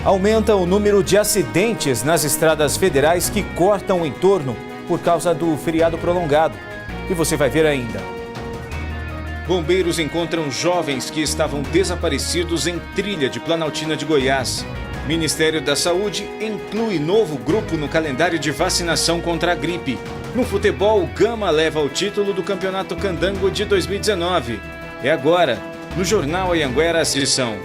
Aumenta o número de acidentes nas estradas federais que cortam o entorno por causa do feriado prolongado. E você vai ver ainda. Bombeiros encontram jovens que estavam desaparecidos em trilha de Planaltina de Goiás. Ministério da Saúde inclui novo grupo no calendário de vacinação contra a gripe. No futebol, Gama leva o título do Campeonato Candango de 2019. É agora, no Jornal Anhanguera Sessão.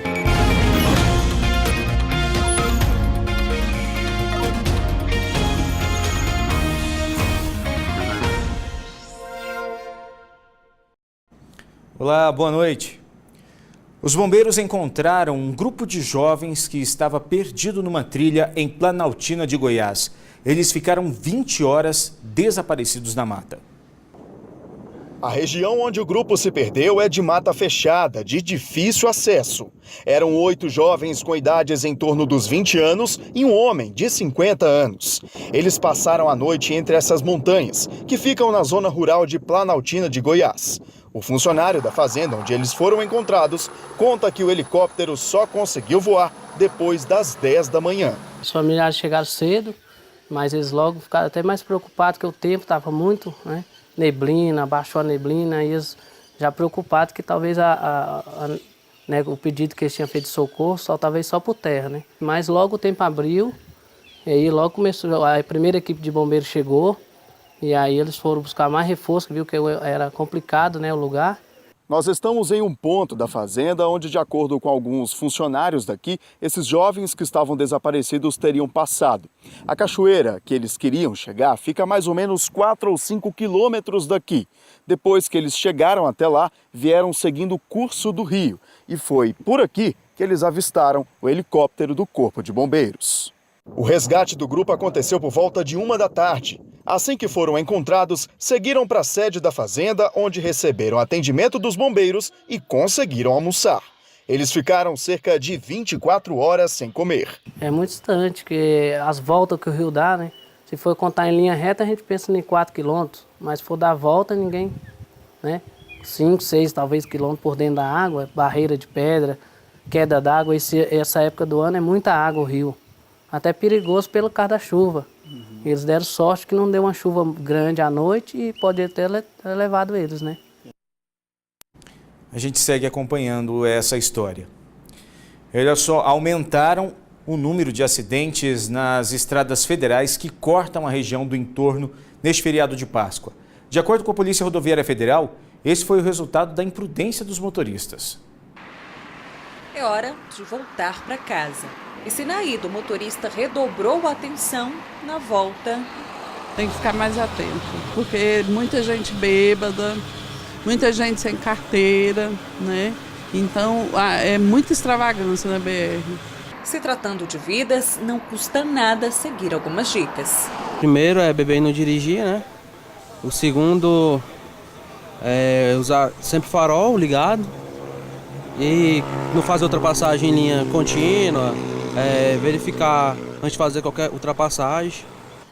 Olá, boa noite. Os bombeiros encontraram um grupo de jovens que estava perdido numa trilha em Planaltina de Goiás. Eles ficaram 20 horas desaparecidos na mata. A região onde o grupo se perdeu é de mata fechada, de difícil acesso. Eram 8 jovens com idades em torno dos 20 anos e um homem de 50 anos. Eles passaram a noite entre essas montanhas, que ficam na zona rural de Planaltina de Goiás. O funcionário da fazenda onde eles foram encontrados conta que o helicóptero só conseguiu voar depois das 10 da manhã. Os familiares chegaram cedo, mas eles logo ficaram até mais preocupados que o tempo estava muito, neblina, baixou a neblina, e eles já preocupados que talvez o pedido que eles tinham feito de socorro talvez só por terra, Mas logo o tempo abriu, e aí logo começou, a primeira equipe de bombeiros chegou, e aí eles foram buscar mais reforço, viu que era complicado, o lugar. Nós estamos em um ponto da fazenda onde, de acordo com alguns funcionários daqui, esses jovens que estavam desaparecidos teriam passado. A cachoeira que eles queriam chegar fica a mais ou menos 4 ou 5 quilômetros daqui. Depois que eles chegaram até lá, vieram seguindo o curso do rio. E foi por aqui que eles avistaram o helicóptero do Corpo de Bombeiros. O resgate do grupo aconteceu por volta de 1 da tarde. Assim que foram encontrados, seguiram para a sede da fazenda, onde receberam atendimento dos bombeiros e conseguiram almoçar. Eles ficaram cerca de 24 horas sem comer. É muito distante, que as voltas que o rio dá, Se for contar em linha reta, a gente pensa em 4 quilômetros, mas se for dar volta, ninguém, 5, 6, talvez quilômetros por dentro da água, barreira de pedra, queda d'água. Essa época do ano é muita água o rio. Até perigoso pelo causa da chuva. Eles deram sorte que não deu uma chuva grande à noite e poderia ter levado eles, A gente segue acompanhando essa história. Olha só, aumentaram o número de acidentes nas estradas federais que cortam a região do entorno neste feriado de Páscoa. De acordo com a Polícia Rodoviária Federal, esse foi o resultado da imprudência dos motoristas. É hora de voltar para casa. E se na ida o motorista redobrou a atenção, na volta... Tem que ficar mais atento, porque muita gente bêbada, muita gente sem carteira, Então é muita extravagância na BR. Se tratando de vidas, não custa nada seguir algumas dicas. Primeiro é beber e não dirigir, O segundo é usar sempre farol ligado e não fazer ultrapassagem em linha contínua. Verificar antes de fazer qualquer ultrapassagem.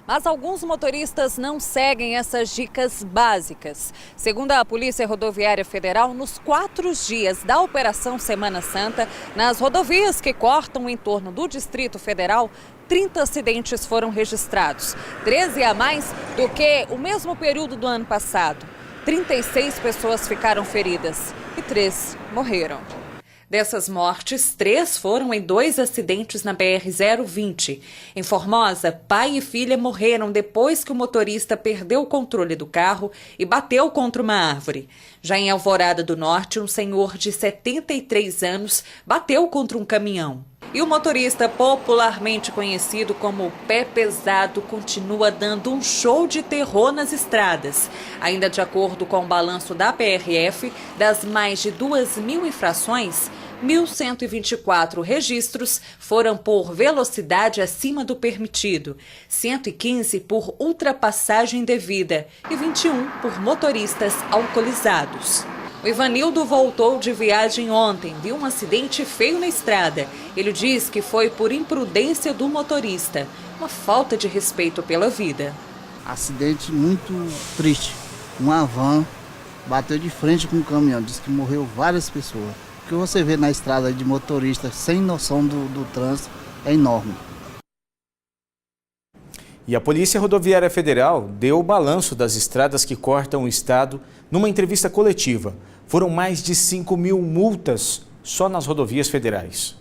Mas alguns motoristas não seguem essas dicas básicas. Segundo a Polícia Rodoviária Federal, nos 4 dias da Operação Semana Santa, nas rodovias que cortam o entorno do Distrito Federal, 30 acidentes foram registrados, 13 a mais do que o mesmo período do ano passado. 36 pessoas ficaram feridas e 3 morreram. Dessas mortes, 3 foram em 2 acidentes na BR-020. Em Formosa, pai e filha morreram depois que o motorista perdeu o controle do carro e bateu contra uma árvore. Já em Alvorada do Norte, um senhor de 73 anos bateu contra um caminhão. E o motorista, popularmente conhecido como Pé Pesado, continua dando um show de terror nas estradas. Ainda de acordo com o balanço da PRF, das mais de 2.000 infrações, 1.124 registros foram por velocidade acima do permitido, 115 por ultrapassagem indevida e 21 por motoristas alcoolizados. O Ivanildo voltou de viagem ontem, viu um acidente feio na estrada. Ele diz que foi por imprudência do motorista, uma falta de respeito pela vida. Acidente muito triste. Uma van bateu de frente com um caminhão, diz que morreu várias pessoas. O que você vê na estrada de motorista sem noção do trânsito é enorme. E a Polícia Rodoviária Federal deu o balanço das estradas que cortam o estado numa entrevista coletiva. Foram mais de 5.000 multas só nas rodovias federais.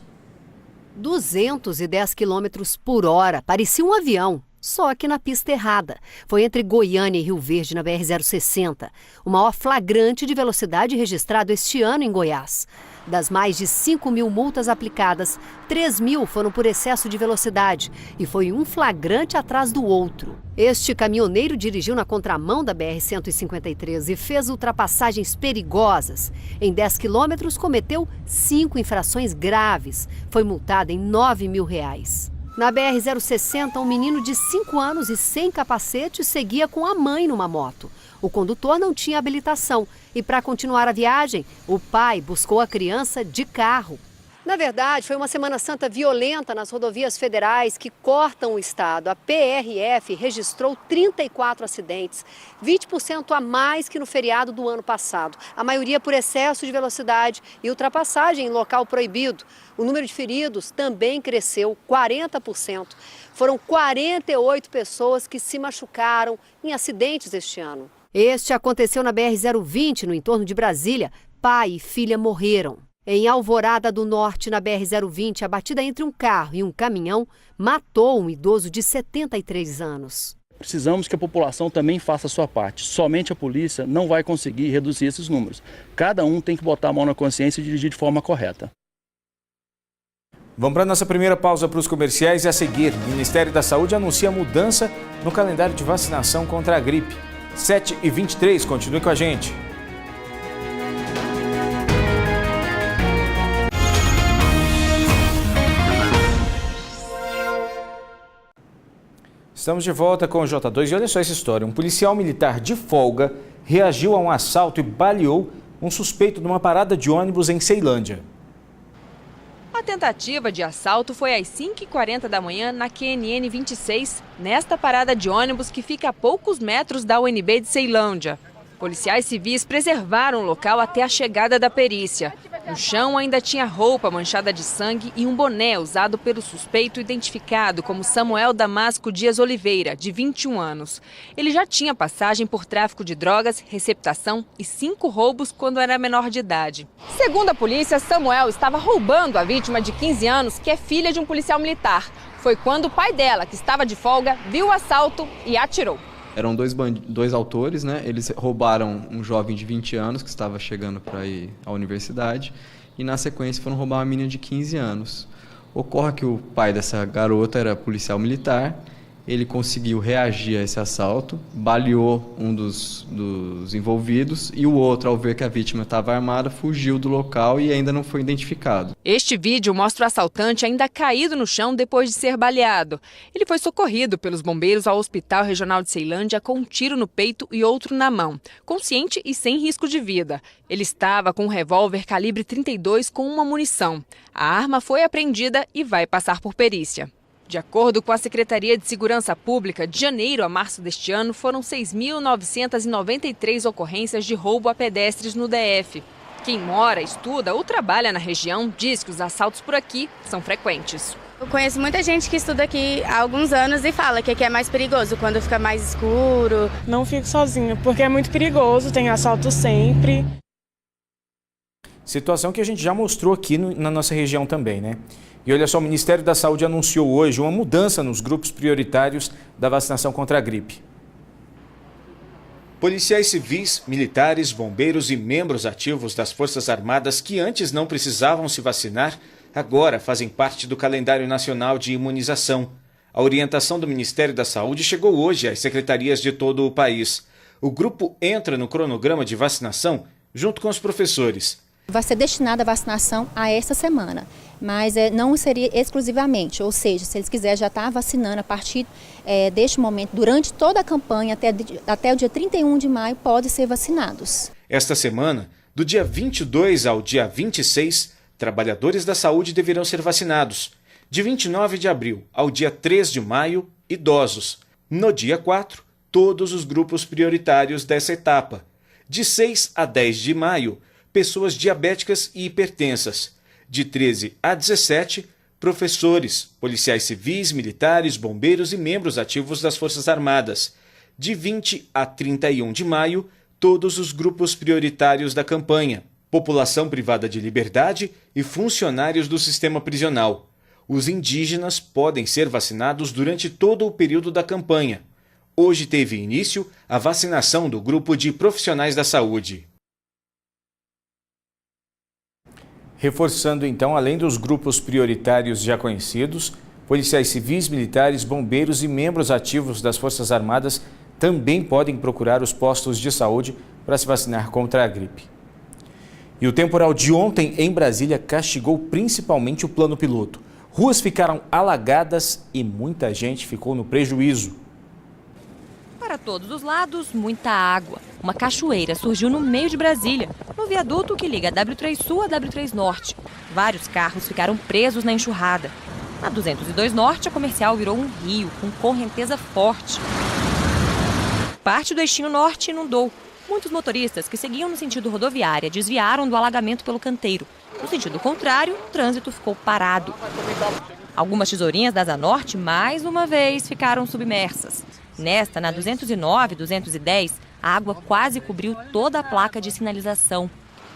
210 km por hora, parecia um avião, só que na pista errada. Foi entre Goiânia e Rio Verde, na BR-060, o maior flagrante de velocidade registrado este ano em Goiás. Das mais de 5.000 multas aplicadas, 3.000 foram por excesso de velocidade e foi um flagrante atrás do outro. Este caminhoneiro dirigiu na contramão da BR-153 e fez ultrapassagens perigosas. Em 10 quilômetros, cometeu 5 infrações graves. Foi multado em R$ 9.000. Na BR-060, um menino de 5 anos e sem capacete seguia com a mãe numa moto. O condutor não tinha habilitação e, para continuar a viagem, o pai buscou a criança de carro. Na verdade, foi uma Semana Santa violenta nas rodovias federais que cortam o estado. A PRF registrou 34 acidentes, 20% a mais que no feriado do ano passado. A maioria por excesso de velocidade e ultrapassagem em local proibido. O número de feridos também cresceu 40%. Foram 48 pessoas que se machucaram em acidentes este ano. Este aconteceu na BR-020, no entorno de Brasília. Pai e filha morreram. Em Alvorada do Norte, na BR-020, a batida entre um carro e um caminhão matou um idoso de 73 anos. Precisamos que a população também faça a sua parte. Somente a polícia não vai conseguir reduzir esses números. Cada um tem que botar a mão na consciência e dirigir de forma correta. Vamos para a nossa primeira pausa para os comerciais e a seguir, o Ministério da Saúde anuncia mudança no calendário de vacinação contra a gripe. 7h23, continue com a gente. Estamos de volta com o J2 e olha só essa história. Um policial militar de folga reagiu a um assalto e baleou um suspeito numa parada de ônibus em Ceilândia. A tentativa de assalto foi às 5h40 da manhã na QNN 26, nesta parada de ônibus que fica a poucos metros da UNB de Ceilândia. Policiais civis preservaram o local até a chegada da perícia. No chão ainda tinha roupa manchada de sangue e um boné usado pelo suspeito identificado como Samuel Damasco Dias Oliveira, de 21 anos. Ele já tinha passagem por tráfico de drogas, receptação e 5 roubos quando era menor de idade. Segundo a polícia, Samuel estava roubando a vítima de 15 anos, que é filha de um policial militar. Foi quando o pai dela, que estava de folga, viu o assalto e atirou. Eram dois autores, né? Eles roubaram um jovem de 20 anos que estava chegando para ir à universidade e, na sequência, foram roubar uma menina de 15 anos. Ocorre que o pai dessa garota era policial militar, ele conseguiu reagir a esse assalto, baleou um dos envolvidos e o outro, ao ver que a vítima estava armada, fugiu do local e ainda não foi identificado. Este vídeo mostra o assaltante ainda caído no chão depois de ser baleado. Ele foi socorrido pelos bombeiros ao Hospital Regional de Ceilândia com um tiro no peito e outro na mão, consciente e sem risco de vida. Ele estava com um revólver calibre 32 com uma munição. A arma foi apreendida e vai passar por perícia. De acordo com a Secretaria de Segurança Pública, de janeiro a março deste ano, foram 6.993 ocorrências de roubo a pedestres no DF. Quem mora, estuda ou trabalha na região diz que os assaltos por aqui são frequentes. Eu conheço muita gente que estuda aqui há alguns anos e fala que aqui é mais perigoso, quando fica mais escuro. Não fico sozinha, porque é muito perigoso, tem assalto sempre. Situação que a gente já mostrou aqui na nossa região também, né? E olha só, o Ministério da Saúde anunciou hoje uma mudança nos grupos prioritários da vacinação contra a gripe. Policiais civis, militares, bombeiros e membros ativos das Forças Armadas que antes não precisavam se vacinar, agora fazem parte do calendário nacional de imunização. A orientação do Ministério da Saúde chegou hoje às secretarias de todo o país. O grupo entra no cronograma de vacinação junto com os professores. Vai ser destinada a vacinação a essa semana, mas não seria exclusivamente, ou seja, se eles quiserem já estar vacinando a partir deste momento, durante toda a campanha, até o dia 31 de maio, podem ser vacinados. Esta semana, do dia 22 ao dia 26, trabalhadores da saúde deverão ser vacinados. De 29 de abril ao dia 3 de maio, idosos. No dia 4, todos os grupos prioritários dessa etapa. De 6 a 10 de maio, pessoas diabéticas e hipertensas. De 13 a 17, professores, policiais civis, militares, bombeiros e membros ativos das Forças Armadas. De 20 a 31 de maio, todos os grupos prioritários da campanha, população privada de liberdade e funcionários do sistema prisional. Os indígenas podem ser vacinados durante todo o período da campanha. Hoje teve início a vacinação do grupo de profissionais da saúde. Reforçando então, além dos grupos prioritários já conhecidos, policiais civis, militares, bombeiros e membros ativos das Forças Armadas também podem procurar os postos de saúde para se vacinar contra a gripe. E o temporal de ontem em Brasília castigou principalmente o plano piloto. Ruas ficaram alagadas e muita gente ficou no prejuízo. Para todos os lados, muita água. Uma cachoeira surgiu no meio de Brasília, no viaduto que liga a W3 Sul a W3 Norte. Vários carros ficaram presos na enxurrada. Na 202 Norte, a Comercial virou um rio com correnteza forte. Parte do eixinho norte inundou. Muitos motoristas que seguiam no sentido rodoviária desviaram do alagamento pelo canteiro. No sentido contrário, o trânsito ficou parado. Algumas tesourinhas da Asa Norte, mais uma vez, ficaram submersas. Nesta, na 209 e 210, a água quase cobriu toda a placa de sinalização.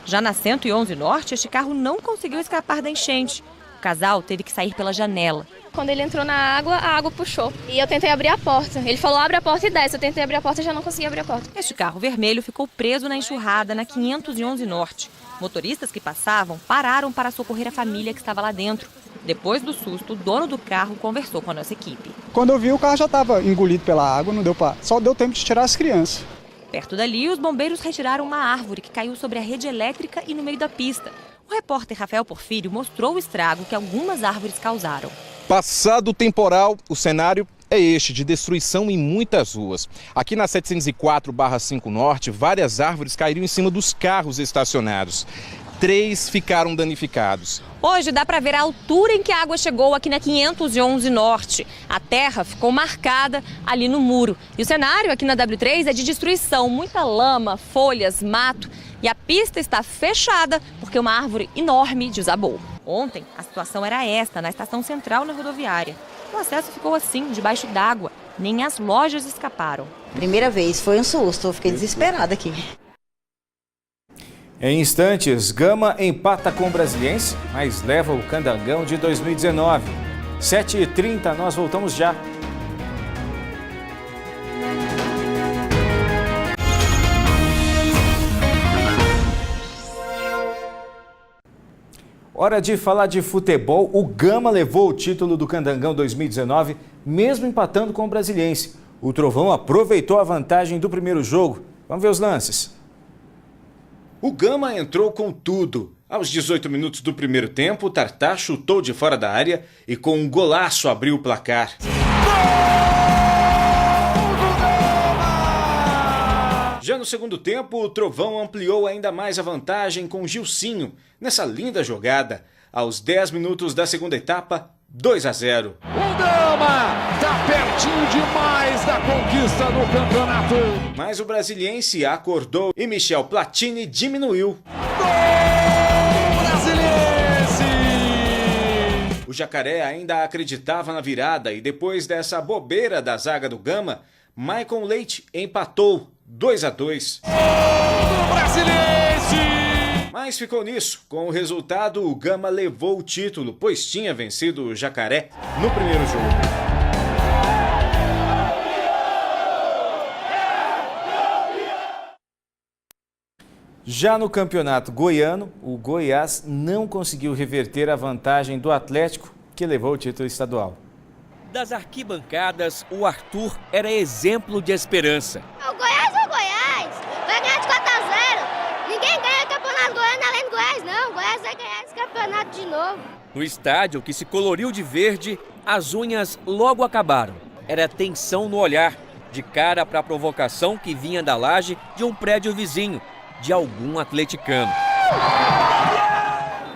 Já na 111 Norte, este carro não conseguiu escapar da enchente. O casal teve que sair pela janela. Quando ele entrou na água, a água puxou. E eu tentei abrir a porta. Ele falou, abre a porta e desce. Eu tentei abrir a porta e já não consegui abrir a porta. Este carro vermelho ficou preso na enxurrada na 511 Norte. Motoristas que passavam pararam para socorrer a família que estava lá dentro. Depois do susto, o dono do carro conversou com a nossa equipe. Quando eu vi, o carro já estava engolido pela água, só deu tempo de tirar as crianças. Perto dali, os bombeiros retiraram uma árvore que caiu sobre a rede elétrica e no meio da pista. O repórter Rafael Porfírio mostrou o estrago que algumas árvores causaram. Passado o temporal, o cenário é este, de destruição em muitas ruas. Aqui na 704/5 Norte, várias árvores caíram em cima dos carros estacionados. 3 ficaram danificados. Hoje dá para ver a altura em que a água chegou aqui na 511 Norte. A terra ficou marcada ali no muro. E o cenário aqui na W3 é de destruição, muita lama, folhas, mato. E a pista está fechada porque uma árvore enorme desabou. Ontem, a situação era esta, na estação central na rodoviária. O acesso ficou assim, debaixo d'água. Nem as lojas escaparam. Primeira vez, foi um susto, eu fiquei desesperada aqui. Em instantes, Gama empata com o Brasiliense, mas leva o Candangão de 2019. 7h30, nós voltamos já. Hora de falar de futebol. O Gama levou o título do Candangão 2019, mesmo empatando com o Brasiliense. O Trovão aproveitou a vantagem do primeiro jogo. Vamos ver os lances. O Gama entrou com tudo. Aos 18 minutos do primeiro tempo, o Tartá chutou de fora da área e com um golaço abriu o placar. Já no segundo tempo, o Trovão ampliou ainda mais a vantagem com Gilcinho, nessa linda jogada. Aos 10 minutos da segunda etapa, 2-0. O Gama está pertinho demais da conquista no campeonato. Mas o Brasiliense acordou e Michel Platini diminuiu. Gol Brasiliense! O Jacaré ainda acreditava na virada e depois dessa bobeira da zaga do Gama, Maicon Leite empatou 2-2. Gol Brasiliense! Mas ficou nisso. Com o resultado, o Gama levou o título, pois tinha vencido o Jacaré no primeiro jogo. Já no campeonato goiano, o Goiás não conseguiu reverter a vantagem do Atlético, que levou o título estadual. Das arquibancadas, o Arthur era exemplo de esperança. O Goiás é o Goiás, vai ganhar de 4-0. Ninguém ganha o campeonato goiano além do Goiás, não. O Goiás vai ganhar esse campeonato de novo. No estádio, que se coloriu de verde, as unhas logo acabaram. Era tensão no olhar, de cara para a provocação que vinha da laje de um prédio vizinho, de algum atleticano.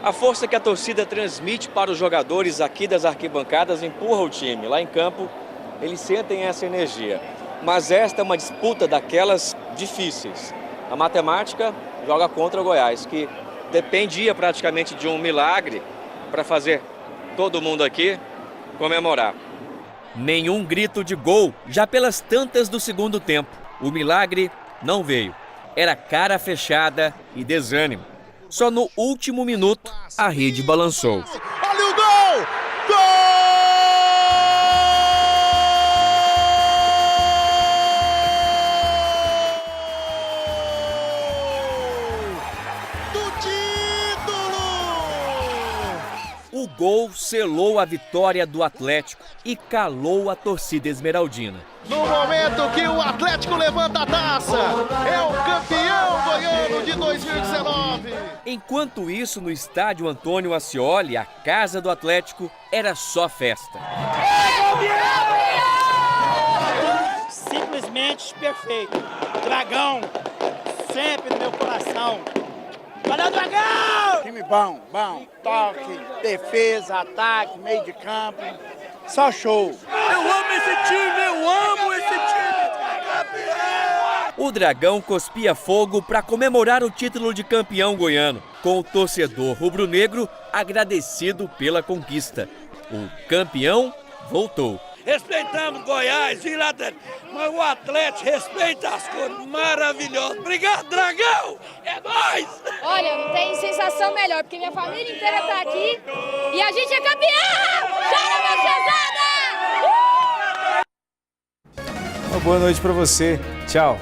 A força que a torcida transmite para os jogadores aqui das arquibancadas empurra o time. Lá em campo, eles sentem essa energia. Mas esta é uma disputa daquelas difíceis. A matemática joga contra o Goiás, que dependia praticamente de um milagre para fazer todo mundo aqui comemorar. Nenhum grito de gol, já pelas tantas do segundo tempo. O milagre não veio. Era cara fechada e desânimo. Só no último minuto, a rede balançou. Olha o gol! Gol! O gol selou a vitória do Atlético e calou a torcida esmeraldina. No momento que o Atlético levanta a taça, é o campeão goiano de 2019. Enquanto isso, no estádio Antônio Ascioli, a casa do Atlético, era só festa. Simplesmente perfeito. Dragão, sempre no meu coração. Valeu, Dragão! Time bom, toque, defesa, ataque, meio de campo, só show. Eu amo esse time, O Dragão cuspia fogo para comemorar o título de campeão goiano, com o torcedor rubro-negro agradecido pela conquista. O campeão voltou. Respeitamos Goiás, mas o Atlético respeita as cores maravilhosas. Obrigado, Dragão! É nóis! Olha, não tem sensação melhor, porque minha família inteira tá aqui e a gente é campeão! Chora, minha chezada! Uma boa noite para você. Tchau.